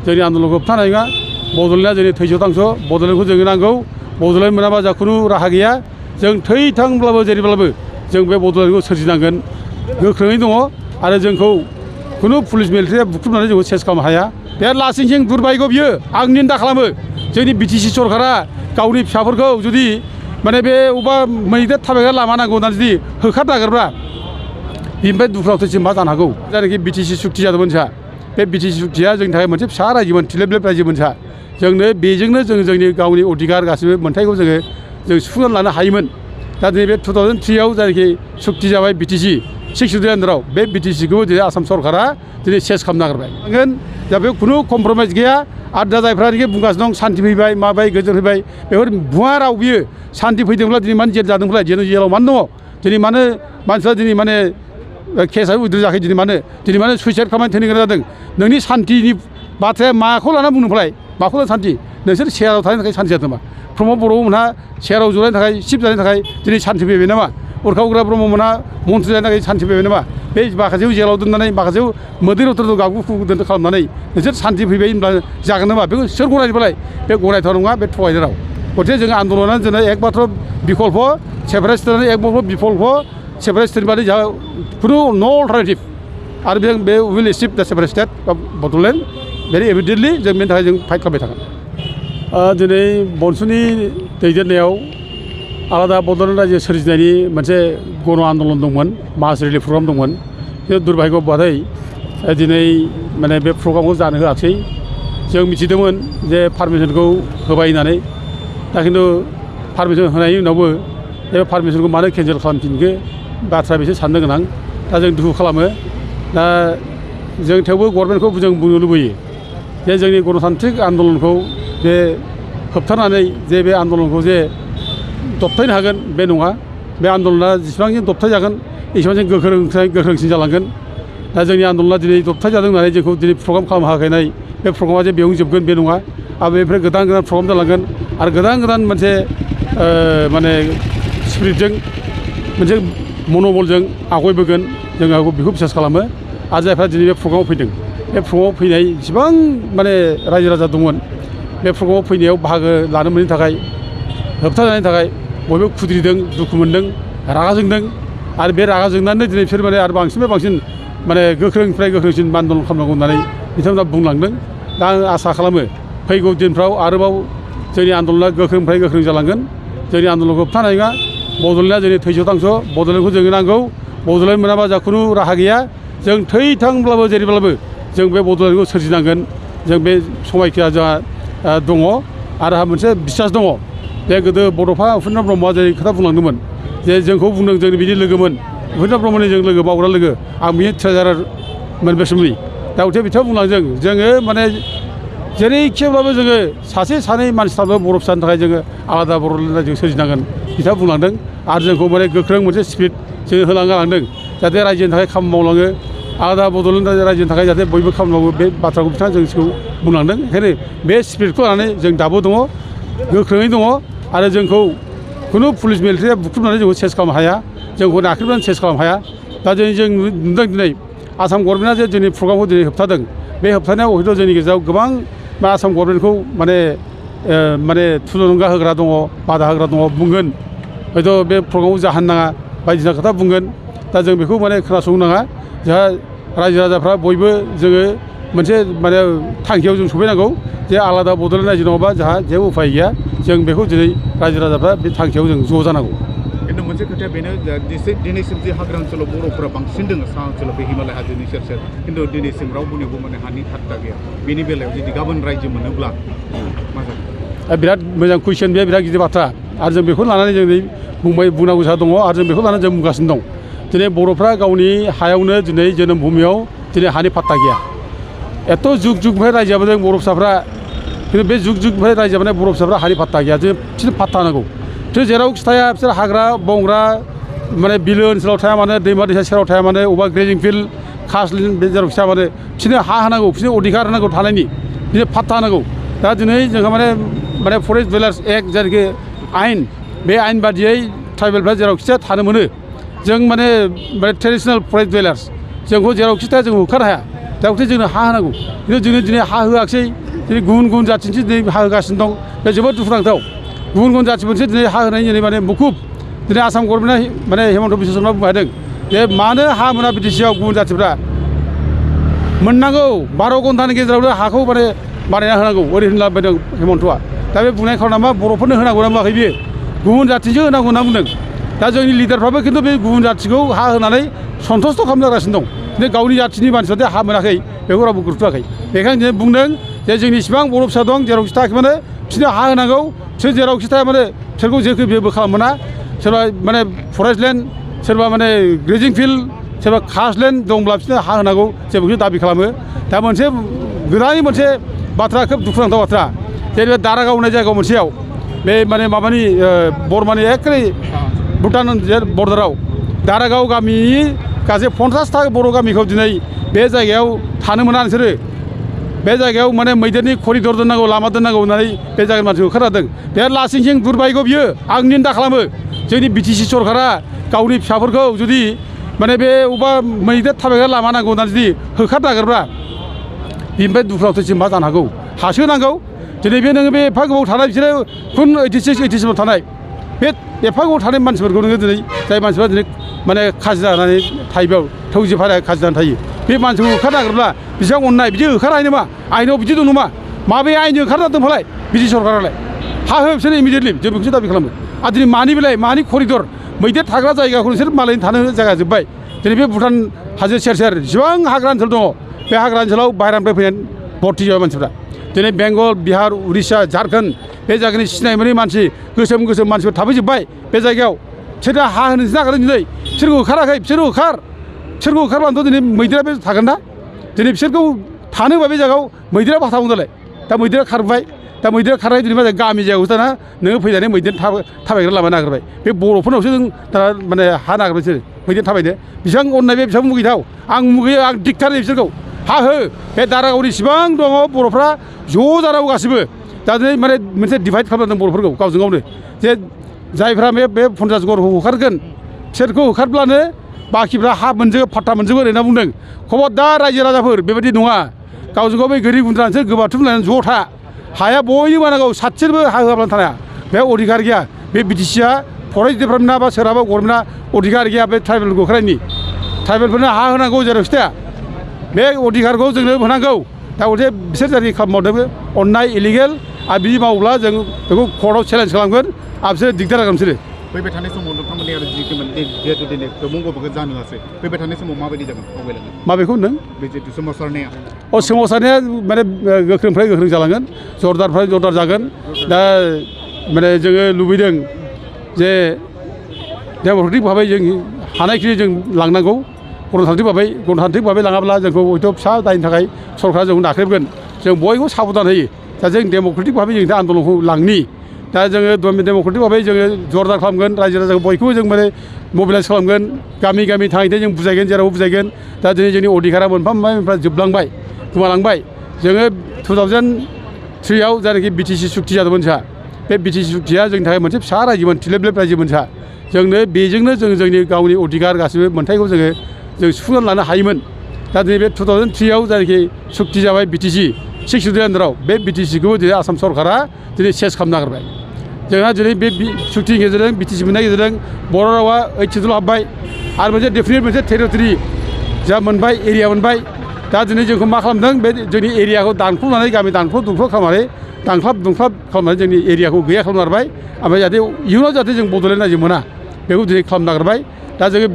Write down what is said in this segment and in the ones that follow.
जोंनि आन्दलनखौ होबथानो हानाय नङा बड'लेण्डआ जोंनि थैस' थांस' बड'लेण्डखौ जोंनो नांगौ बड'लेण्ड मोनाबा जा खुनु राहा गैया जों थैथांब्लाबो जेरैब्लाबो जों बे बड'लेण्डखौ सोरजिनांगोन गोख्रोङै दङ आरो जोंखौ खुनु पुलिस मिलिटारिया बुख्रुबनानै जोंखौ सेस खालामनो हाया बे लासिंसिं दुरभाग्य बियो आं निन्दा खालामो जोंनि बिटिसि सरकारा गावनि फिसाफोरखौ जुदि माने बे अबेबा मैदेर थाबायग्रा लामा नांगौ होननानै जुदि होखारनो नागिरब्ला बेनिफ्राय दुखुनांथावसिम मा जानो हागौ जायनाखि बिटिसि सुक्ति जादोंमोन सा बे बिटिसि सुक्तिया जोंनि थाखाय मोनसे फिसा रायजोमोन थिलेबलेब रायजोमोन सा जोंनो बेजोंनो जों जोंनि गावनि अधिकार गासिबो मोन्थायखौ जों सुफुंनानै लानो हायोमोन दा दिनै बे 2003आव जायनाखि सुक्ति जाबाय बिटिसि 6 जुदि आन्दाराव बे बिटिसिखौ दिनै आसाम सरकारा दिनै सेस खालामनो नागिरबाय दा बेयाव खुनु कमप्रमाइस गैया आरो दा जायफ्रानोखि बुंगासिनो दं सान्थि फैबाय माबाय गोजोन फैबाय बेफोर भुवा राव बियो सान्थि फैदोंब्ला दिनै मानो जेल जादोंब्ला जेलाव मानो दङ दिनै मानो मानसिफ्रा दिनै माने केसआबो उद्र जायाखै दिनै मानो सुइसाइड खालामनानै थैनो गोनां जादों नोंनि सान्थिनि बाथ्राया माखौ लाना बुंनोफ्राय माखौ लाना सान्थि नोंसोर सेयाराव थानायनि थाखाय सान्थि जादों नामा प्रमद बर'मोनहा सेयाराव जनायनि थाखाय सिफ जानायनि थाखाय दिनै सान्थि फैबाय नामा उरखा उग्रा ब्रह्ममोनहा मन्थ्रि जानायनि थाखाय सान्थि फैबाय नामा बे माखासेयाव जेलाव दोननानै माखासेयाव मोदै रथरखौ गागु खालामनानै नोंसोर सान्थि फैबाय होनब्ला जागोन नामा बेखौ सोर गनायनोबालाय बे गनायथाव नङा बे थगायनाय राव गथिखे जों आन्दलनानो जोंनो एकमात्र बिकल्प सेपारेटिस्टआनो एकमात्र बिकल्प सेपारेटिस्टनि बादै जोंहा खुनु नो अल्टारनेटिभ आरो बे उइल एचिभ दा separate state of Bodoland very immediately जों बेनि थाखाय जों फाइट खालामबाय थागोन दिनै बनसुनि दैदेननायाव आलादा बड'लेण्ड रायजो सोरजिनायनि मोनसे गण आन्दलन दंमोन मास रिलिफ प्रग्राम दंमोन बे दुर्भाग्य बादै दिनै माने बे प्रग्रामखौ जानो होआखै जों मिथिदोंमोन जे पारमिसनखौ होबाय होननानै दा खिन्थु पारमिसन होनायनि उनावबो बे पारमिसनखौ मानो केन्सेल खालामफिनखो बाथ्रा बेसो साननो गोनां दा जों दुखु खालामो दा जों थेवबो गभर्नमेन्टखौ जों बुंनो लुबैयो जे जोंनि गणतान्त्रिक आन्दलनखौ बे होबथानानै जे बे आन्दलनखौ जे दबथायनो हागोन बे नङा बे आन्दलना जेसेबां दबथाय जागोन एसेबां जों गोख्रोंसिन जालांगोन दा जोंनि आन्दलना दिनै दबथाय जादों होननानै जोंखौ दिनै प्रग्राम खालामनो हायाखैनाय बे प्रग्रामा जे बेयावनो जोबगोन बे नङा आरो बेनिफ्राय गोदान प्रग्राम जालांगोन आरो गोदान मोनसे माने स्पिरिटजों मोनसे मन'बलजों आवगायबोगोन जों बेखौ बिसास खालामो आरो जायफ्रा दिनै बे प्रग्रामाव फैदों बे प्रग्रामाव फैनाय जेसेबां माने रायजो राजा दंमोन बे प्रग्रामाव फैनायाव बाहागो लानो मोनैनि थाखाय होबथाजानायनि थाखाय बयबो खुद्रिदों दुखु मोनदों रागा जोंदों आरो बे रागा जोंनानै दिनै बिसोर माने आरो बांसिननिफ्राय बांसिन माने गोख्रोंनिफ्राय गोख्रोंसिन आन्दलन खालामनांगौ होननानै बिथांमोना बुंलांदों दा आं आसा खालामो फैगौ दिनफ्राव आरोबाव जोंनि आन्दलना गोख्रोंनिफ्राय गोख्रों जालांगोन जोंनि आन्दलनखौ होबथानो हानाय नङा बड'लेण्डआ जोंनि थैस' थांस' बड'लेण्डखौ जोंनो नांगौ बड'लेण्ड मोनाबा जा खुनु राहा गैया जों थैथांब्लाबो जेरैब्लाबो जों बे बड'लेण्डखौ सोरजिनांगोन जों बे समायखिया जोंहा दङ आरो आंहा मोनसे बिसास दङ जे गोदो बड'फा उपेन्द्र ब्रह्मआ जेरै खोथा बुंलांदोंमोन जे जोंखौ बुंदों जोंनि बिदि लोगोमोन उपेन्द्र ब्रह्मनि जों लोगो मावग्रा लोगो आं बिनि ट्रेजारारमोन बे समनि दा उथे बिथाङा बुंलांदों जोङो माने जेरैखिब्लाबो जोङो सासे सानै मानसिफ्राबो बर' फिसानि थाखाय जोङो आलादा बड'लेण्ड रायजो सोरजिनांगोन बिथाङा बुंलांदों आरो जोंखौ माने गोख्रों मोनसे स्पिरिट जोङो होलांदों जाहाथे रायजोनि थाखाय खामानि मावलाङो आलादा बड'लेण्ड रायजोनि थाखाय जाहाथे बयबो खामानि मावो बे बाथ्राखौ बिथाङा जोंखौ बुंलांदों ओंखायनो बे स्पिरिटखौ लानानै जों दाबो दङ गोख्रोङै दङ आरो जोंखौ खुनु पुलिस मिलिटारिया बुख्रुबनानै जोंखौ सेस खालामनो हाया जोंखौ नाख्रेबनानै सेस खालामनो हाया दा जों नुदों दिनै आसाम गभर्नमेन्टआ जे जोंनि प्रग्रामखौ दिनै होबथादों बे होबथानायाव हयथ' जोंनि गेजेराव गोबां आसाम गभर्नमेन्टखौ माने थुलुंगा होग्रा दङ बादा होग्रा दङ बुंगोन हयथ' बे प्रग्रामाव जाहोन नाङा बायदिसिना खोथा बुंगोन दा जों बेखौ माने खोनासंनो नाङा जोंहा रायजो राजाफ्रा बयबो जोङो मोनसे माने थांखियाव जों सफैनांगौ जे आलादा बड'लेण्ड रायजो नङाबा जोंहा जेबो उफाय गैया जों बेखौ दिनै रायजो राजाफ्रा बे थांखियाव जों ज' जानांगौ खिन्थु मोनसे खोथाया बेनो दिनैसिम जे हाग्रा ओनसोलाव बर'फोरा बांसिन दङ सा ओनसोलाव बे हिमालय हाजोनि सेर सेर खिन्थु दिनैसिम रावबोनियावबो माने हानि थात्ता गैया बेनि बेलायाव जुदि गाबोन रायजो मोनोब्ला मा जागोन बिराद मोजां कुइसन बे बिराद गिदिर बाथ्रा आरो जों बेखौ लानानै जों बुंनांगौ जा दङ आरो जों बेखौ लानानै जों बुंगासिनो दं दिनै बर'फ्रा गावनि हायावनो दिनै जोनोम भुमियाव दिनै हानि पात्ता गैया एथ' जुग जुगनिफ्राय रायजो जाबोदों बर' फिसाफ्रा खिन्थु बे जुग जुगनिफ्राय रायजो जाबोनाय बर' फिसाफ्रा हानि पात्ता गैया जों बिसोर पात्ता नांगौ बिसोर जेराव खिथाया बिसोर हाग्रा बंग्रा माने बिलो ओनसोलाव थाया मानो दैमा दैसा सेराव थाया मानो अबेबा ग्रेजिं फिल्ड खासलिन बे जेराव खिथाया मानो बिसोरनो हा होनांगौ बिसोरनो अधिकार होनांगौ थानायनि बिसोर पात्ता होनांगौ दा दिनै जोंहा माने फरेस्ट डिवेलार्स एक्ट जायनाखि आयेन बे आयेन बादियै ट्राइबेलफ्रा जेराव खिथाया थानो मोनो जों माने ट्रेडिसनेल फरेस्ट डिवेलार्स जोंखौ जेराव खिथाया जों होखारनो हाया दा गथे जोंनो हा होनांगौ खिन्थु जोंनो दिनै हा होआखिसै दिनै गुबुन गुबुन जाथिनिसो दिनै हा होगासिनो दं बे जोबोद दुखुनांथाव गुबुन गुबुन जाथिफोरसो दिनै हा होनायनि दिनै माने मुखुब दिनै आसाम गभर्नमेन्टआ माने हेमन्त बिश्व शर्मा बुंदों जे मानो हा मोना बिटिसिआव गुबुन जाथिफ्रा मोननांगौ 12 घन्टानि गेजेरावनो हाखौ माने बानायना होनांगौ ओरै होनला बायदों हेमन्तआ दा बे बुंनाय खार'ना मा बर'फोरनो होनांगौ ना बुङाखै बियो गुबुन जाथिसो होनांगौ होनना बुंदों दा जोंनि लिडारफ्राबो खिन्थु बे गुबुन जाथिखौ हा होनानै सन्थुस्ट' खालामजागासिनो दं बे गावनि जाथिनि मानसिफ्रा हा मोनाखै बेखौ रावबो गुरुत्व होआखै बेखायनो जों बुंदों जे जोंनि इसिबां बर' फिसा दं जेरावखि थायाखै माने बिसोरनो हा होनांगौ बिसोर जेरावखि थाया माने बिसोरखौ जेखौ बेबो खालाम मोना सोरबा माने फरेस्ट लेन्ड सोरबा माने ग्रेजिं फिल्ड सोरबा कास्ट लेन्ड दंब्ला बिसोरनो हा होनांगौ जों बेखौ दाबि खालामो दा मोनसे गोदानै मोनसे बाथ्रा खोब दुखुनांथाव बाथ्रा जेनेबा दारागाव होननाय जायगायाव मोनसेयाव बे माने माबानि बरमानि एखे भुटान बर्डाराव दारागाव गामिनि गासै 50था बर' गामिखौ दिनै बे जायगायाव थानो मोना नोंसोरो बे जायगायाव माने मैदेरनि करिडर दोननांगौ लामा दोननांगौ होननानै बे जायगानि मानसिखौ खोनादों बे लासिंसिं दुरबायगौ बियो आं निन्दा खालामो जोंनि बिटिसि सरकारा गावनि फिसाफोरखौ जुदि माने बे अबेबा मैदेर थाबायग्रा लामा नांगौ होननानै जुदि होखारनो नागिरब्ला बेनिफ्राय दुखुनांथावसिम मा जानो हागौ हासो नांगौ दिनै बे नोङो बे एफा गोबाव थानाय बिसोरो खुन 86 थानाय बे एफा गोबाव थानाय मानसिफोरखौ नोङो दिनै जाय मानसिफ्रा दिनै माने खाजिना होनानै थायो बेयाव थौजिफारा खाजिना थायो बे मानसिखौ होखारनो नागिरब्ला बेसेबां अननाय बिदि होखारनो नामा आइनाव बिदि दं नामा माबे आइनजों होखारना दंफालाय बिदि सरकारालाय हा हो बिसोरो इमिडियेटलि जों बेखौसो दाबि खालामो आरो दिनै मानि बेलाय मानि करिडर मैदेर थाग्रा जायगाखौ नोंसोर मालायनि थानो जायगा जोब्बाय दिनै बे भुटान हाजो सेर सेर जेसेबां हाग्रा ओनसोल दङ बे हाग्रा ओनसोलाव बाहेरानिफ्राय फैनानै भर्ति जाबाय मानसिफ्रा दिनै बेंगल बिहार उरिष्या झारखन्ड बे जायगानि सिनाय मोनै मानसि गोसोम गोसोम मानसिफोर थाफैजोब्बाय बे जायगायाव बिसोरो हा होनोसो नागिरदों दिनै बिसोरखौ होखाराखै बिसोरखौ होखारब्लानोथ' दिनै मैदेरा बे थागोन ना दिनै बिसोरखौ थानो होबा बे जायगायाव मैदेरा बाथामोन दालाय दा मैदेरा खारबाय दा मैदेरा खारनाय दिनै मा जायो गामि जायगायावसो दाना नोङो फैनानै मैदेर थाबायग्रा लामा नागिरबाय बे बर'फोरनावसो जों दाना माने हा नागिरबाय बिसोर मैदेर थाबायनो बेसेबां अननाय बे बेसेबां मुगैथाव आं मुगैयो आं दिगथारो बिसोरखौ हा हो बे दारागावनि इसिबां दङ बर'फ्रा ज' जानांगौ गासिबो दा दिनै माने मोनसे डिभाइड खालामदों बर'फोरखौ गावजों गावनो जे जायफ्रा बे 50 घरखौ होखारगोन बिसोरखौ होखारब्लानो बाखिफ्रा हा मोनजोबो फाट्टा मोनजोबो होनना बुंदों खबरदार रायजो राजाफोर बेबायदि नङा गावजों गाव बे गोरिब गुन्द्रानोसो गोबाथुमलायनानै ज' था हाया बयनोबो नांगौ सासेबो हा होआब्लानो थानाया बे अधिकार गैया बे बिटिसिआ फरेस्ट डिपार्टमेन्टआ बा सोरहाबा गभर्नमेन्टआ अधिकार गैया बे ट्राइबेलखौ होखारनायनि ट्राइबेलफोरनो हा होनांगौ जेरावखि थाया बे अधिकारखौ जोंनो होनांगौ दा गथे बिसोर जायखि खामानि मावदोंबो अननाय इलिगेल आरो बिदि मावोब्ला जों बेखौ कर्टआव चेलेन्ज खालामगोन आरो बिसोर दिगदार जागोन बिसोरो फैबाय थानाय समाव नोंथांमोननि आरो जिहेतु दिनै दमंगफोरखौ जानो हासै फैबाय थानाय समाव माबायदि जागोन आवगायलांगोन माबेखौ होनदों बे जिहेतु सोमावसारनाया सोमावसारनाया माने गोख्रोंनिफ्राय गोख्रों जालांगोन जरदारनिफ्राय जरदार जागोन दा माने जोङो लुबैदों जे डेम'क्रेटिक भाबै जों हानायखिनि जों लांनांगौ गणतान्त्रिक भाबै लाङाब्ला जोंखौ हयथ' फिसा दायनि थाखाय सरकारा जोंखौ नाख्रेबगोन जों बयबो साबधान होयो दा जों डेम'क्रेटिक भाबै जों दा आन्दलनखौ लांनि दा जोङो डेम'क्रेटिक भाबै जोङो जरदार खालामगोन रायजो राजाखौ बयखौबो जों माने मबिलाइज खालामगोन गामि गामि थाङै जों बुजायगोन जेरावबो बुजायगोन दा दिनै जोंनि अधिकारा मोनफा मोनफा जोबलांबाय गोमालांबाय जोङो 2003आव जायनाखि बिटिसि सुक्ति जादोंमोन जोंहा बे बिटिसि सुक्तिया जोंनि थाखाय मोनसे फिसा रायजोमोन थिलेबलेब रायजोमोन जोंहा जोंनो बेजोंनो जों जोंनि गावनि अधिकार गासिबो मोन्थायखौ जों सुफुंनानै लानो हायोमोन दा दिनै बे 2003आव जायनाखि सुक्ति जाबाय बिटिसि 6 शिड्युल आन्डाराव बे बिटिसिखौ दिनै आसाम सरकारा दिनै सेस खालामनो नागिरबाय जोंहा दिनै बे सुक्तिनि गेजेरजों बिटिसि मोननायनि गेजेरजों बर' रावा 8 शिड्युल हाबबाय आरो मोनसे डेफिनेट मोनसे टेरिटरि जा मोनबाय एरिया मोनबाय दा दिनै जोंखौ मा खालामदों बे जोंनि एरियाखौ दानख्ल'नानै गामि दानख्ल' खालामनानै दानख्लाब खालामनानै जोंनि एरियाखौ गैया खालामनो नागिरबाय ओमफ्राय जाहाथे इयुनाव जाहाथे जों बड'लेण्ड रायजो मोना बेखौ दिनै खालामनो नागिरबाय दा जोङो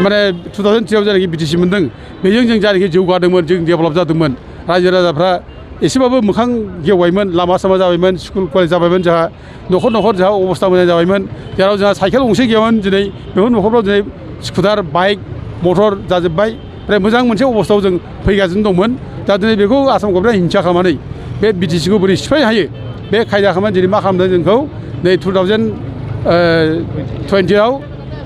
माने 2003आव जायनाखि बिटिसि मोन्दों बेजों जों जायनाखि जौगादोंमोन जों डेभेलप जादोंमोन रायजो राजाफ्रा एसेबाबो मोखां गेवबायमोन लामा सामा जाबायमोन स्कुल कलेज जाबायमोन जोंहा न'खर जोंहा अबस्था मोजां जाबायमोन जेराव जोंहा साइकेल गंसे गैयामोन दिनै बेफोर न'खरफ्राव दिनै स्कुटार बाइक मटर जाजोब्बाय ओमफ्राय मोजां मोनसे अबस्थायाव जों फैगासिनो दंमोन दा दिनै बेखौ आसाम गभर्नमेन्टआ हिंसा खालामनानै बे बिटिसिखौ बोरै सिफायनो हायो बे खायदा खालामनानै दिनै मा खालामदों जोंखौ नै 2020आव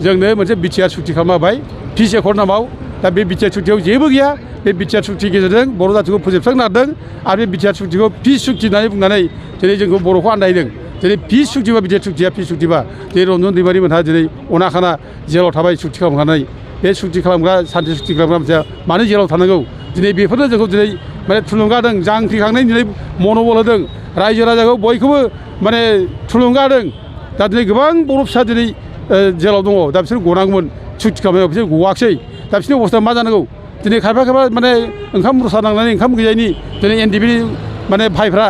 जोंनो मोनसे बिटिआर सुक्ति खालामना होबाय पिस एकर्ड नामाव दा बे बिटिआर सुक्तियाव जेबो गैया बे बिटिआर सुक्तिनि गेजेरजों बर' जातिखौ फोजोबस्रांनो नागिरदों आरो बे बिटिआर सुक्तिखौ पिस सुक्ति होननानै बुंनानै दिनै जोंखौ बर'खौ आन्दायदों दिनै पिस सुक्तिबा बिटिआर सुक्तिया पिस सुक्तिबा दिनै रन्जन दैमारि मोनहा दिनै अनाखाना जेलाव थाबाय सुक्ति खालामखानानै बे सुक्ति खालामग्रा सान्थि सुक्ति खालामग्रा मानसिया मानो जेलाव थानांगौ दिनै बेफोरनो जोंखौ दिनै माने थुलुंगा होदों जांख्रिखांनायनि दिनै मन'बल होदों रायजो राजाखौ बयखौबो माने थुलुंगा होदों दा दिनै गोबां बर' फिसा दिनै जेलाव दङ दा बिसोर गनांगौमोन सुक्ति खालामनायाव बिसोर गवाखिसै दा बिसोरनि अबस्था मा जानांगौ दिनै खायफा माने ओंखाम रसा नांनानै ओंखाम गैयैनि दिनै एनडिएफबि माने भाइफ्रा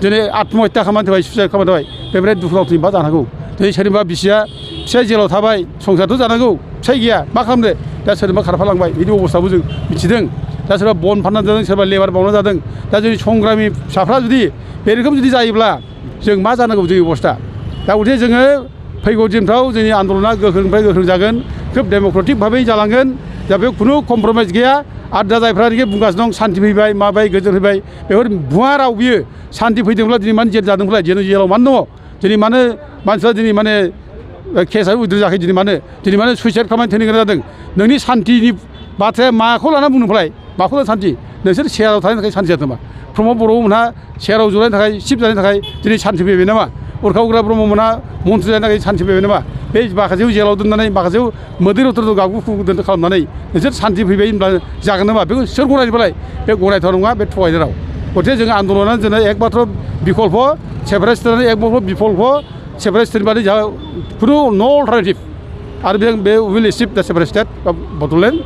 दिनै आत्महत्या खालामनानै थाबाय सुइसाइड खालामनानै थाबाय बेनिफ्राय दुखुनांथावनि मा जानांगौ दिनै सोरनिबा फिसाया जेलाव थाबाय संसारथ' जानांगौ फिसाय गैया मा खालामनो दा सोरनिबा खारफालांबाय बिदि अबस्थाखौ जों मिथिदों दा सोरबा बन फाननानै जादों सोरबा लेबार मावनानै जादों दा जोंनि संग्रामि फिसाफ्रा जुदि बे रोखोम जुदि जायोब्ला जों मा जानांगौ जोंनि अबस्था दा गथिखे जोङो फैगौ दिनफ्राव जोंनि आन्दलना गोख्रोंनिफ्राय गोख्रों जागोन खोब डेम'क्रेटिक भाबै जालांगोन दा बेयाव खुनु कमप्रमाइस गैया आरो दा जायफ्रानोखि बुंगासिनो दं सान्थि फैबाय माबाय गोजोन फैबाय बेफोर भुवा राव बियो सान्थि फैदोंब्ला दिनै मानो जेल जादोंब्ला जेलाव मानो दङ दिनै मानो मानसिफ्रा दिनै माने केसआ उद्र जायाखै दिनै मानो सुइसाइड खालामनानै थैनो गोनां जादों नोंनि सान्थिनि बाथ्राया माखौ लाना बुंदोंफ्राय माखौ लाना सान्थि नोंसोर सेयाराव थानायनि थाखाय सान्थि जादों नामा प्रमद बर'मोनहा सेयाराव जनायनि थाखाय सिफ जानायनि थाखाय दिनै सान्थि फैबाय नामा उरखाव उग्रा ब्रह्ममोनहा मन्थ्रि जानायनि थाखाय सान्थि फैबाय नामा बे माखासेयाव जेलाव दोननानै माखासेयाव मोदै रथर गाबगु खुगु खालामनानै नोंसोर सान्थि फैबाय होनब्ला जागोन नामा बेखौ सोर गनायबालाय बे गनायथाव नङा बे थगायनाय राव गथिखे जोङो आन्दलनानो जोंना एकमात्र बिकल्प सेपारेटिस्टआनो एकमात्र बिकल्प सेपारेटिस्टनि बादै जोंहा खुनु न' अल्टारनेटिभ आरो बे उइल एचिभ दा separate state of Bodoland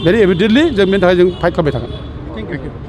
very immediately जों बेनि थाखाय जों फाइट खालामबाय थागोन थेंक इउ